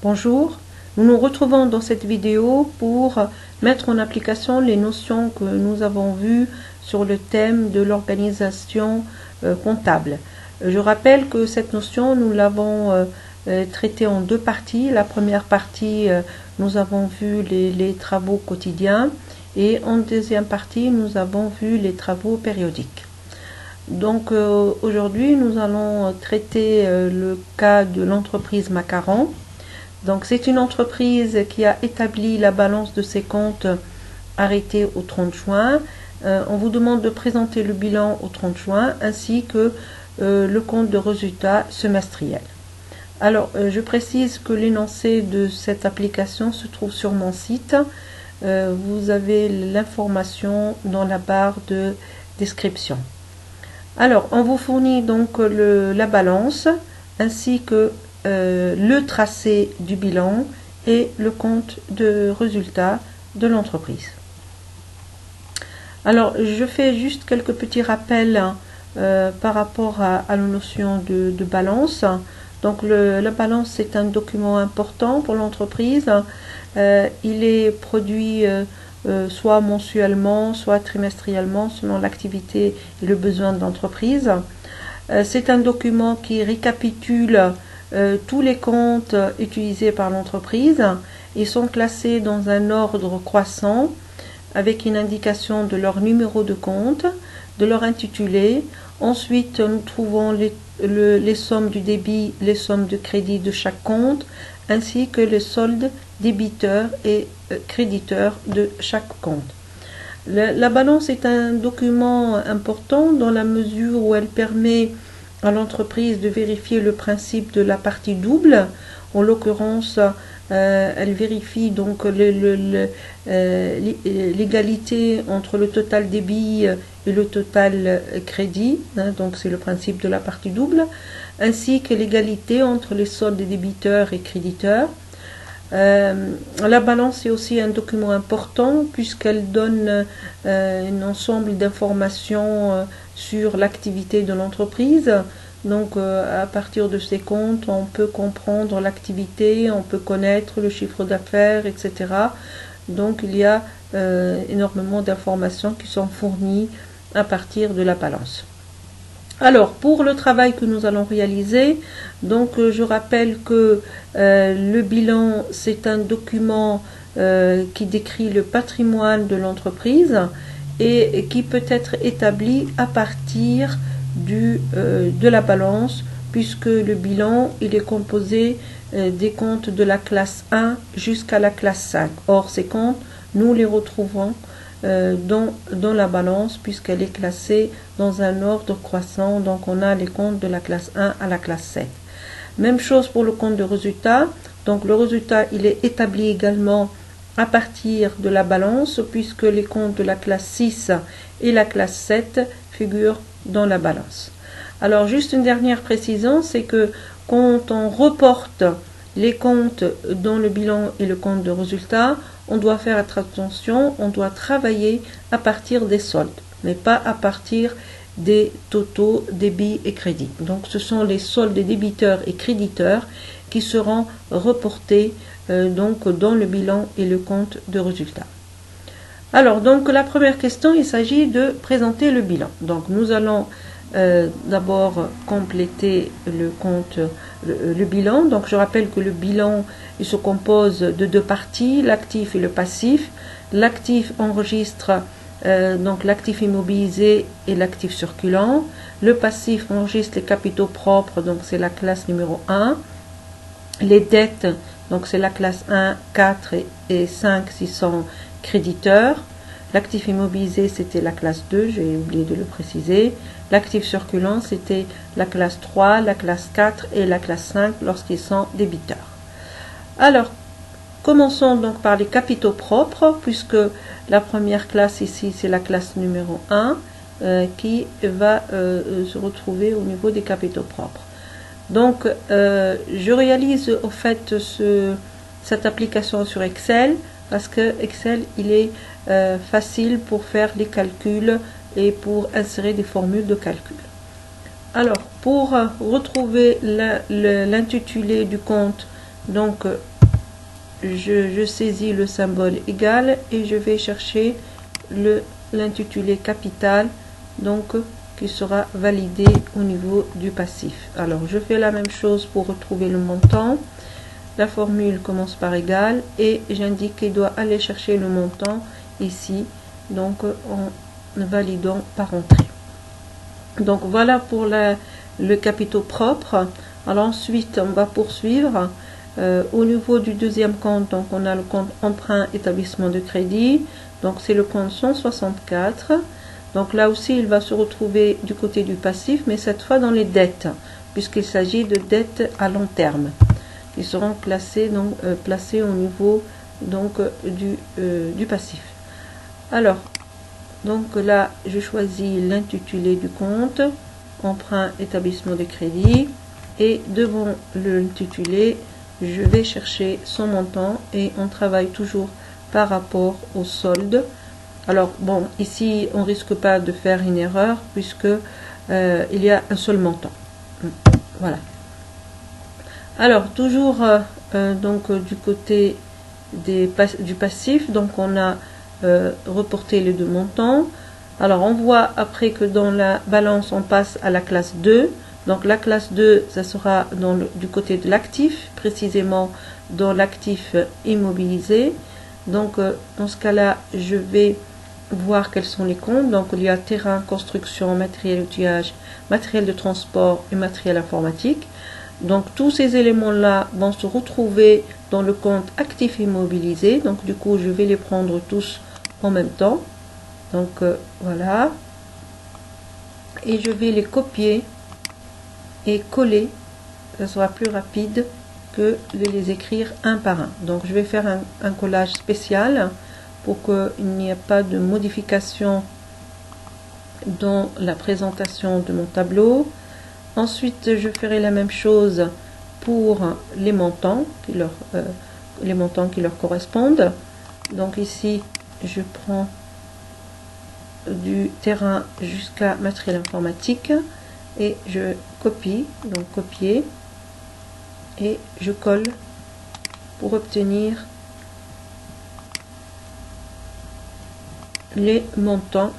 Bonjour, nous nous retrouvons dans cette vidéo pour mettre en application les notions que nous avons vues sur le thème de l'organisation comptable. Je rappelle que cette notion, nous l'avons traitée en deux parties. La première partie, nous avons vu les travaux quotidiens et en deuxième partie, nous avons vu les travaux périodiques. Donc aujourd'hui, nous allons traiter le cas de l'entreprise Macaron. Donc c'est une entreprise qui a établi la balance de ses comptes arrêtés au 30 juin. On vous demande de présenter le bilan au 30 juin ainsi que le compte de résultat semestriel. Alors je précise que l'énoncé de cette application se trouve sur mon site. Vous avez l'information dans la barre de description. Alors on vous fournit donc la balance ainsi que le tracé du bilan et le compte de résultat de l'entreprise. Alors je fais juste quelques petits rappels par rapport à la notion de balance. Donc la balance, c'est un document important pour l'entreprise. Il est produit soit mensuellement, soit trimestriellement selon l'activité et le besoin de l'entreprise. C'est un document qui récapitule tous les comptes utilisés par l'entreprise. Ils sont classés dans un ordre croissant avec une indication de leur numéro de compte, de leur intitulé. Ensuite, nous trouvons les sommes du débit, les sommes de crédit de chaque compte, ainsi que les soldes débiteurs et créditeurs de chaque compte. La balance est un document important dans la mesure où elle permet à l'entreprise de vérifier le principe de la partie double. En l'occurrence, elle vérifie donc l'égalité entre le total débit et le total crédit, donc c'est le principe de la partie double, ainsi que l'égalité entre les soldes débiteurs et créditeurs. La balance est aussi un document important puisqu'elle donne un ensemble d'informations sur l'activité de l'entreprise. Donc à partir de ces comptes, on peut comprendre l'activité, on peut connaître le chiffre d'affaires, etc. Donc il y a énormément d'informations qui sont fournies à partir de la balance. Alors, pour le travail que nous allons réaliser, donc je rappelle que le bilan, c'est un document qui décrit le patrimoine de l'entreprise et qui peut être établi à partir de la balance, puisque le bilan, il est composé des comptes de la classe 1 jusqu'à la classe 5. Or, ces comptes, nous les retrouvons dans la balance puisqu'elle est classée dans un ordre croissant. Donc on a les comptes de la classe 1 à la classe 7. Même chose pour le compte de résultat. Donc le résultat, il est établi également à partir de la balance puisque les comptes de la classe 6 et la classe 7 figurent dans la balance. Alors juste une dernière précision, c'est que quand on reporte les comptes dans le bilan et le compte de résultat, on doit faire attention, on doit travailler à partir des soldes, mais pas à partir des totaux débits et crédits. Donc ce sont les soldes des débiteurs et créditeurs qui seront reportés donc dans le bilan et le compte de résultat. Alors donc la première question, il s'agit de présenter le bilan. Donc nous allons d'abord compléter le bilan. Donc je rappelle que le bilan, il se compose de deux parties, l'actif et le passif. L'actif enregistre donc l'actif immobilisé et l'actif circulant. Le passif enregistre les capitaux propres, donc c'est la classe numéro 1. Les dettes, donc c'est la classe 1, 4 et 5 s'ils sont créditeurs. L'actif immobilisé, c'était la classe 2, j'ai oublié de le préciser. L'actif circulant, c'était la classe 3, la classe 4 et la classe 5 lorsqu'ils sont débiteurs. Alors, commençons donc par les capitaux propres, puisque la première classe ici, c'est la classe numéro 1, qui va se retrouver au niveau des capitaux propres. Donc, je réalise au fait cette application sur Excel, parce que Excel, il est facile pour faire les calculs et pour insérer des formules de calcul. Alors, pour retrouver l'intitulé du compte Donc je saisis le symbole égal et je vais chercher l'intitulé capital, donc qui sera validé au niveau du passif. Alors je fais la même chose pour retrouver le montant. La formule commence par égal et j'indique qu'il doit aller chercher le montant ici, donc en validant par entrée. Donc voilà pour le capitaux propre. Alors ensuite on va poursuivre au niveau du deuxième compte. Donc on a le compte emprunt établissement de crédit, donc c'est le compte 164. Donc là aussi il va se retrouver du côté du passif, mais cette fois dans les dettes, puisqu'il s'agit de dettes à long terme qui seront classées, donc placées au niveau donc du passif. Alors donc là je choisis l'intitulé du compte emprunt établissement de crédit et devant l'intitulé je vais chercher son montant et on travaille toujours par rapport au solde. Alors bon, ici on risque pas de faire une erreur puisque il y a un seul montant. Voilà. Alors toujours donc du côté du passif, donc on a reporté les deux montants. Alors on voit après que dans la balance on passe à la classe 2. Donc la classe 2, ça sera du côté de l'actif, précisément dans l'actif immobilisé. Donc dans ce cas-là, je vais voir quels sont les comptes. Donc il y a terrain, construction, matériel outillage, matériel de transport et matériel informatique. Donc tous ces éléments-là vont se retrouver dans le compte actif immobilisé. Donc du coup, je vais les prendre tous en même temps. Donc voilà. Et je vais les copier et coller, ça sera plus rapide que de les écrire un par un. Donc je vais faire un collage spécial pour qu'il n'y ait pas de modification dans la présentation de mon tableau. Ensuite je ferai la même chose pour les montants qui leur correspondent. Donc ici je prends du terrain jusqu'à matériel informatique et je copie, donc copier, et je colle pour obtenir les montants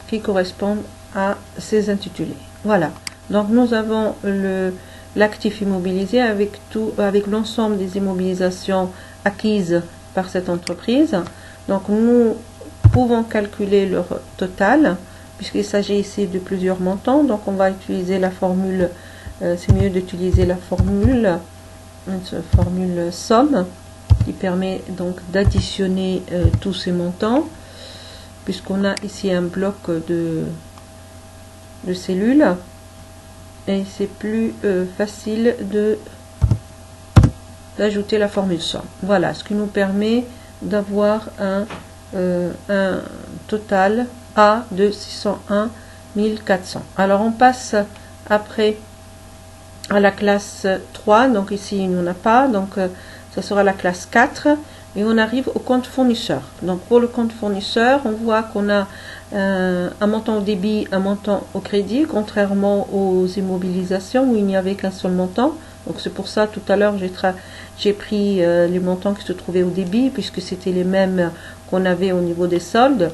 qui correspondent à ces intitulés. Voilà, donc nous avons l'actif immobilisé avec l'ensemble des immobilisations acquises par cette entreprise. Donc nous pouvons calculer leur total puisqu'il s'agit ici de plusieurs montants. Donc on va utiliser la formule, c'est mieux d'utiliser la formule somme qui permet donc d'additionner tous ces montants, puisqu'on a ici un bloc de cellules et c'est plus facile d'ajouter la formule somme. Voilà, ce qui nous permet d'avoir un total A de 601 400. Alors on passe après à la classe 3, donc ici il n'y en a pas, donc ça sera la classe 4 et on arrive au compte fournisseur. Donc pour le compte fournisseur, on voit qu'on a un montant au débit, un montant au crédit, contrairement aux immobilisations où il n'y avait qu'un seul montant. Donc c'est pour ça tout à l'heure j'ai pris les montants qui se trouvaient au débit puisque c'était les mêmes qu'on avait au niveau des soldes.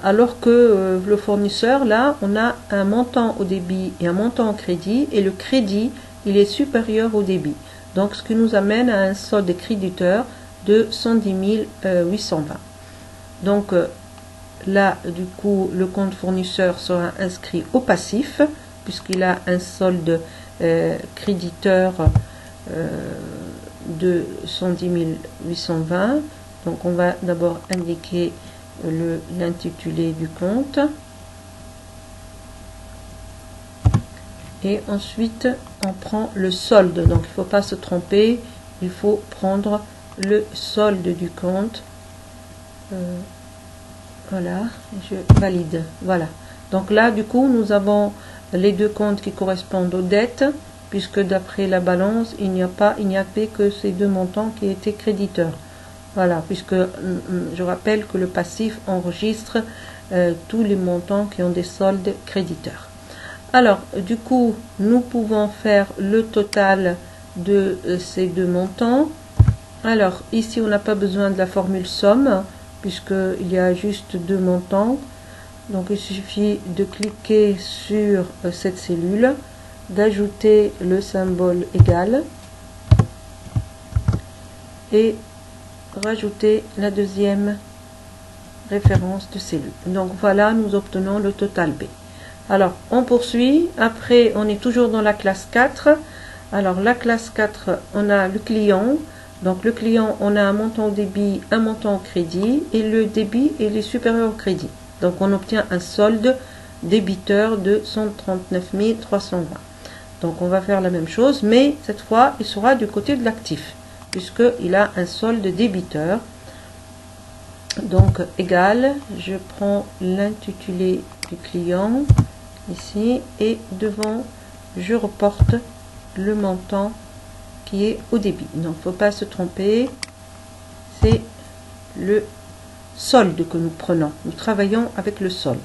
Alors que le fournisseur, là, on a un montant au débit et un montant au crédit, et le crédit, il est supérieur au débit. Donc, ce qui nous amène à un solde créditeur de 110 820. Donc, là, du coup, le compte fournisseur sera inscrit au passif, puisqu'il a un solde créditeur de 110 820. Donc, on va d'abord indiquer l'intitulé du compte et ensuite on prend le solde. Donc il ne faut pas se tromper, il faut prendre le solde du compte. Voilà, je valide. Voilà, donc là du coup nous avons les deux comptes qui correspondent aux dettes, puisque d'après la balance il n'y avait que ces deux montants qui étaient créditeurs. Voilà, puisque je rappelle que le passif enregistre tous les montants qui ont des soldes créditeurs. Alors, du coup, nous pouvons faire le total de ces deux montants. Alors ici on n'a pas besoin de la formule somme puisqu'il y a juste deux montants. Donc il suffit de cliquer sur cette cellule, d'ajouter le symbole égal et rajouter la deuxième référence de cellule. Donc voilà, nous obtenons le total B. Alors on poursuit, après on est toujours dans la classe 4. Alors la classe 4, on a le client. Donc le client, on a un montant au débit, un montant au crédit, et le débit il est supérieur au crédit. Donc on obtient un solde débiteur de 139 320. Donc on va faire la même chose, mais cette fois il sera du côté de l'actif, puisqu'il a un solde débiteur. Donc égal, je prends l'intitulé du client ici, et devant je reporte le montant qui est au débit. Donc il ne faut pas se tromper, c'est le solde que nous prenons. Nous travaillons avec le solde.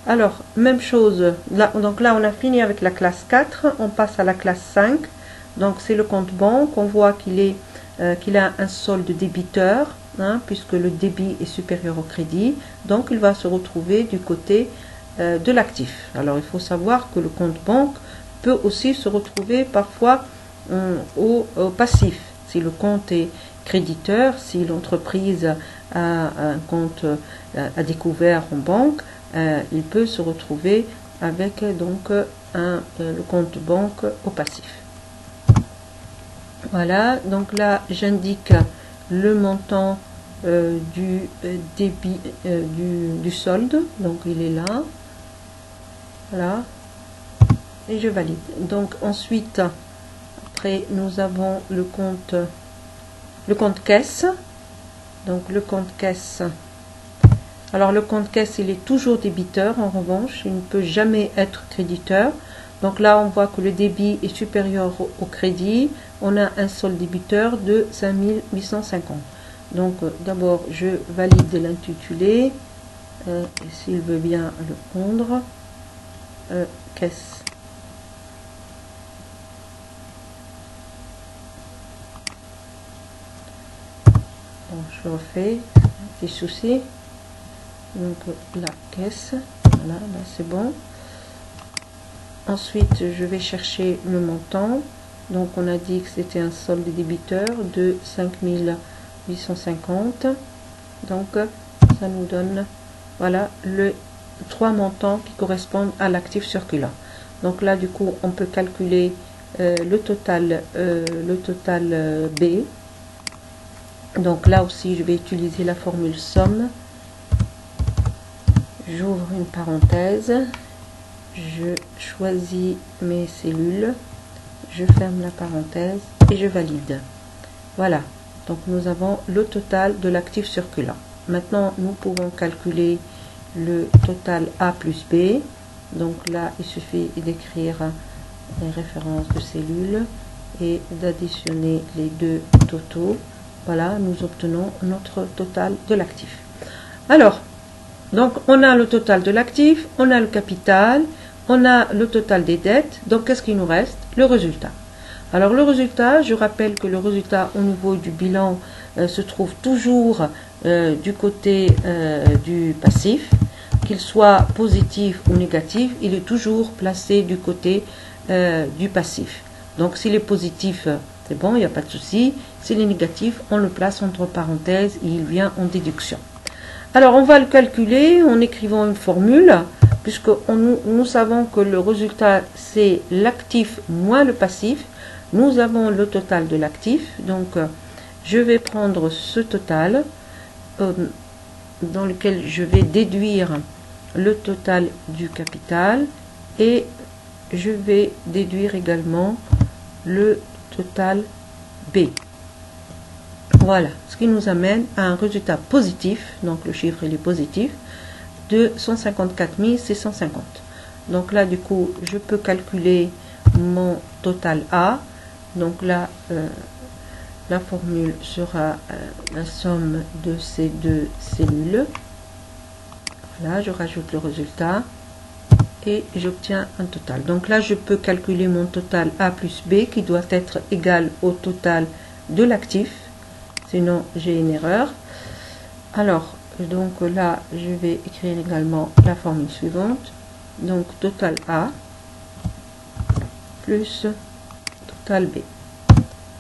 Alors, même chose, là, donc là on a fini avec la classe 4, on passe à la classe 5. Donc c'est le compte banque, on voit qu'il a un solde débiteur, hein, puisque le débit est supérieur au crédit. Donc il va se retrouver du côté de l'actif. Alors il faut savoir que le compte banque peut aussi se retrouver parfois au passif. Si le compte est créditeur, si l'entreprise a un compte à découvert en banque, il peut se retrouver avec donc le compte banque au passif. Voilà, donc là j'indique le montant du débit du solde, donc il est là, voilà, et je valide. Donc ensuite, après nous avons le compte caisse. Donc le compte caisse, alors le compte caisse il est toujours débiteur, en revanche il ne peut jamais être créditeur. Donc là on voit que le débit est supérieur au crédit, on a un solde débiteur de 5850. Donc d'abord je valide l'intitulé, et s'il veut bien le prendre, caisse. Bon, je refais, des soucis. Donc la caisse, voilà, là c'est bon. Ensuite je vais chercher le montant. Donc on a dit que c'était un solde débiteur de 5850. Donc ça nous donne, voilà, les trois montants qui correspondent à l'actif circulant. Donc là du coup on peut calculer le total B. Donc là aussi je vais utiliser la formule somme. J'ouvre une parenthèse, je choisis mes cellules, je ferme la parenthèse et je valide. Voilà, donc nous avons le total de l'actif circulant. Maintenant nous pouvons calculer le total A plus B. Donc là il suffit d'écrire les références de cellules et d'additionner les deux totaux. Voilà, nous obtenons notre total de l'actif. Alors, donc on a le total de l'actif, on a le capital, on a le total des dettes. Donc qu'est-ce qu'il nous reste? Le résultat. Alors le résultat, je rappelle que le résultat au niveau du bilan se trouve toujours du côté du passif. Qu'il soit positif ou négatif, il est toujours placé du côté du passif. Donc s'il est positif, c'est bon, il n'y a pas de souci. S'il est négatif, on le place entre parenthèses et il vient en déduction. Alors on va le calculer en écrivant une formule, puisque nous savons que le résultat c'est l'actif moins le passif. Nous avons le total de l'actif, donc je vais prendre ce total dans lequel je vais déduire le total du capital et je vais déduire également le total B. Voilà, ce qui nous amène à un résultat positif, donc le chiffre il est positif, de 154 650. Donc là du coup je peux calculer mon total A. Donc là la formule sera la somme de ces deux cellules. Là je rajoute le résultat et j'obtiens un total. Donc là, je peux calculer mon total A plus B qui doit être égal au total de l'actif. Sinon, j'ai une erreur. Alors, donc là, je vais écrire également la formule suivante. Donc, total A plus total B.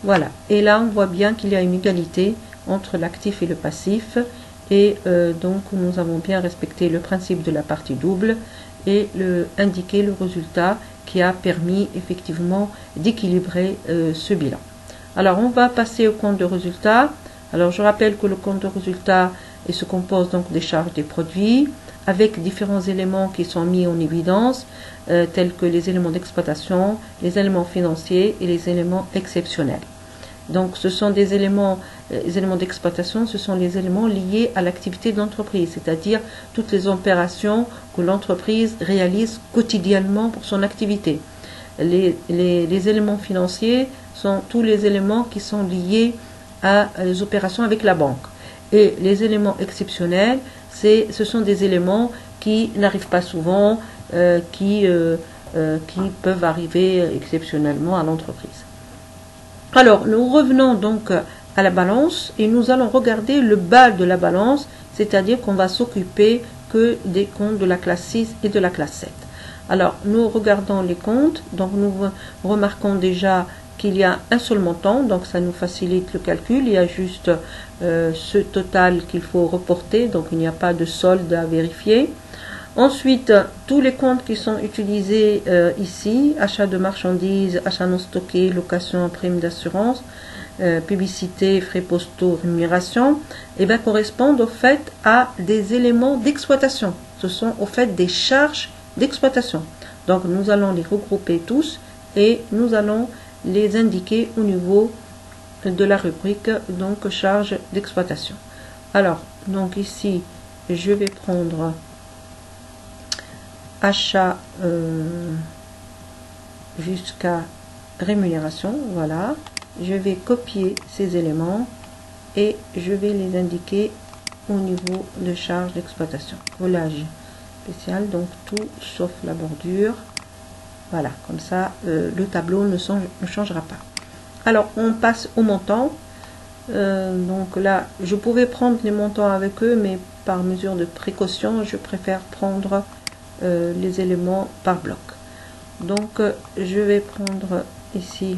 Voilà. Et là, on voit bien qu'il y a une égalité entre l'actif et le passif. Et donc, nous avons bien respecté le principe de la partie double et indiqué le résultat qui a permis effectivement d'équilibrer ce bilan. Alors, on va passer au compte de résultat. Alors, je rappelle que le compte de résultat se compose donc des charges des produits avec différents éléments qui sont mis en évidence, tels que les éléments d'exploitation, les éléments financiers et les éléments exceptionnels. Donc, ce sont des éléments, les éléments d'exploitation, ce sont les éléments liés à l'activité de l'entreprise, c'est-à-dire toutes les opérations que l'entreprise réalise quotidiennement pour son activité. Les éléments financiers sont tous les éléments qui sont liés à les opérations avec la banque. Et les éléments exceptionnels, ce sont des éléments qui n'arrivent pas souvent, qui peuvent arriver exceptionnellement à l'entreprise. Alors, nous revenons donc à la balance et nous allons regarder le bas de la balance, c'est-à-dire qu'on va s'occuper que des comptes de la classe 6 et de la classe 7. Alors, nous regardons les comptes, donc nous remarquons déjà qu'il y a un seul montant, donc ça nous facilite le calcul, il y a juste ce total qu'il faut reporter, donc il n'y a pas de solde à vérifier. Ensuite, tous les comptes qui sont utilisés ici, achat de marchandises, achat non stocké, location, prime d'assurance, publicité, frais postaux, rémunération, correspondent au fait à des éléments d'exploitation. Ce sont au fait des charges d'exploitation. Donc nous allons les regrouper tous et nous allons les indiquer au niveau de la rubrique donc charges d'exploitation. Alors, donc ici, je vais prendre achat jusqu'à rémunération, voilà. Je vais copier ces éléments et je vais les indiquer au niveau de charges d'exploitation. Collage spécial, donc tout sauf la bordure. Voilà, comme ça, le tableau ne changera pas. Alors, on passe au montant. Donc là, je pouvais prendre les montants avec eux, mais par mesure de précaution, je préfère prendre les éléments par bloc. Donc, je vais prendre ici,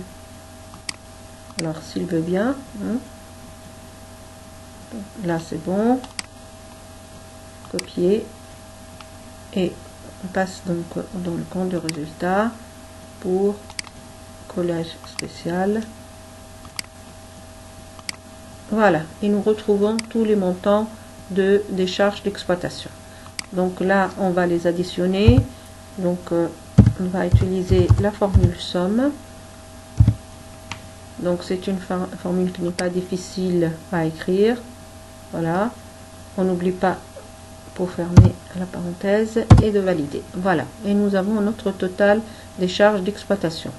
alors s'il veut bien, là c'est bon, copier, et on passe donc dans le compte de résultat pour collage spécial. Voilà, et nous retrouvons tous les montants des charges d'exploitation. Donc là, on va les additionner. Donc, on va utiliser la formule somme. Donc, c'est une formule qui n'est pas difficile à écrire. Voilà. On n'oublie pas pour fermer la parenthèse et de valider. Voilà. Et nous avons notre total des charges d'exploitation.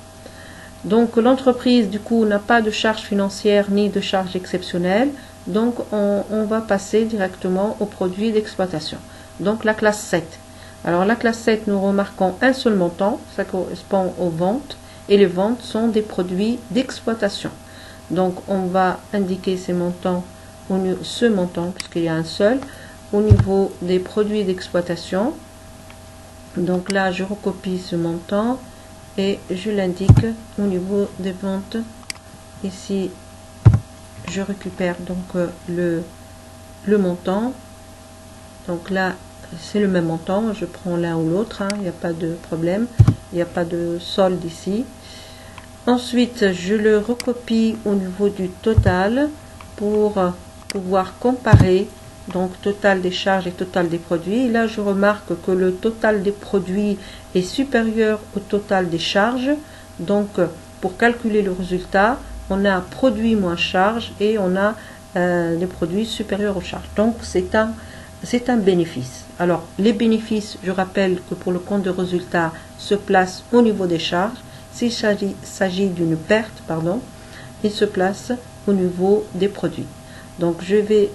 Donc, l'entreprise, du coup, n'a pas de charges financières ni de charges exceptionnelles. Donc, on va passer directement au produit d'exploitation. Donc, la classe 7. Alors, la classe 7, nous remarquons un seul montant. Ça correspond aux ventes. Et les ventes sont des produits d'exploitation. Donc, on va indiquer ces montants, ce montant, puisqu'il y a un seul, au niveau des produits d'exploitation. Donc là, je recopie ce montant et je l'indique au niveau des ventes. Ici, je récupère donc le montant. Donc là, c'est le même montant. Je prends l'un ou l'autre. Il n'y a pas de problème. Il n'y a pas de solde ici. Ensuite, je le recopie au niveau du total pour pouvoir comparer donc total des charges et total des produits. Et là, je remarque que le total des produits est supérieur au total des charges. Donc, pour calculer le résultat, on a produit moins charges et on a les produits supérieurs aux charges. Donc, c'est un bénéfice. Alors, les bénéfices, je rappelle que pour le compte de résultat, se placent au niveau des charges. S'il s'agit d'une perte, il se place au niveau des produits. Donc, je vais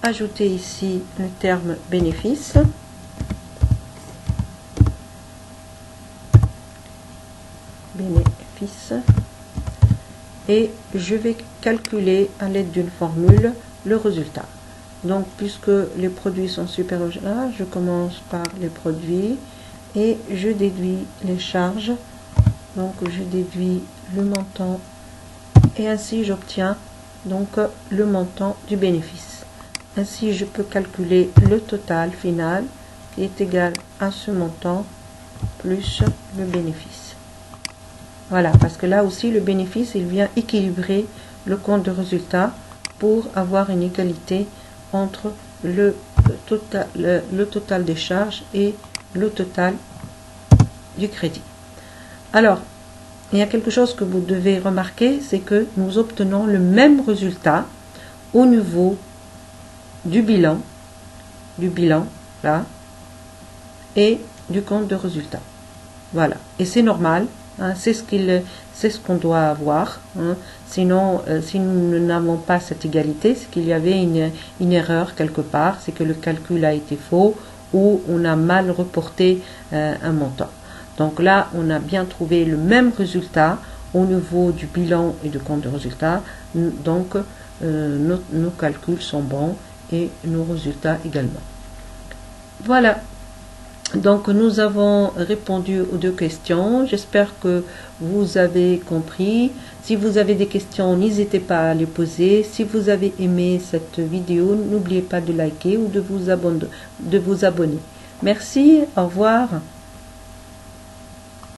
ajouter ici le terme bénéfice. bénéfice et je vais calculer à l'aide d'une formule le résultat. Donc puisque les produits sont supérieurs là, je commence par les produits et je déduis les charges. Donc je déduis le montant et ainsi j'obtiens donc le montant du bénéfice. Ainsi je peux calculer le total final qui est égal à ce montant plus le bénéfice. Voilà, parce que là aussi le bénéfice il vient équilibrer le compte de résultat pour avoir une égalité entre le total des charges et le total du crédit. Alors, il y a quelque chose que vous devez remarquer, c'est que nous obtenons le même résultat au niveau du bilan là, et du compte de résultat. Voilà, et c'est normal, hein, c'est ce qu'on doit avoir. Hein. Sinon, si nous n'avons pas cette égalité, c'est qu'il y avait une erreur quelque part, c'est que le calcul a été faux ou on a mal reporté un montant. Donc là, on a bien trouvé le même résultat au niveau du bilan et du compte de résultat. Donc, nos calculs sont bons et nos résultats également. Voilà. Donc, nous avons répondu aux deux questions. J'espère que vous avez compris. Si vous avez des questions, n'hésitez pas à les poser. Si vous avez aimé cette vidéo, n'oubliez pas de liker ou de vous abonner. Merci, au revoir.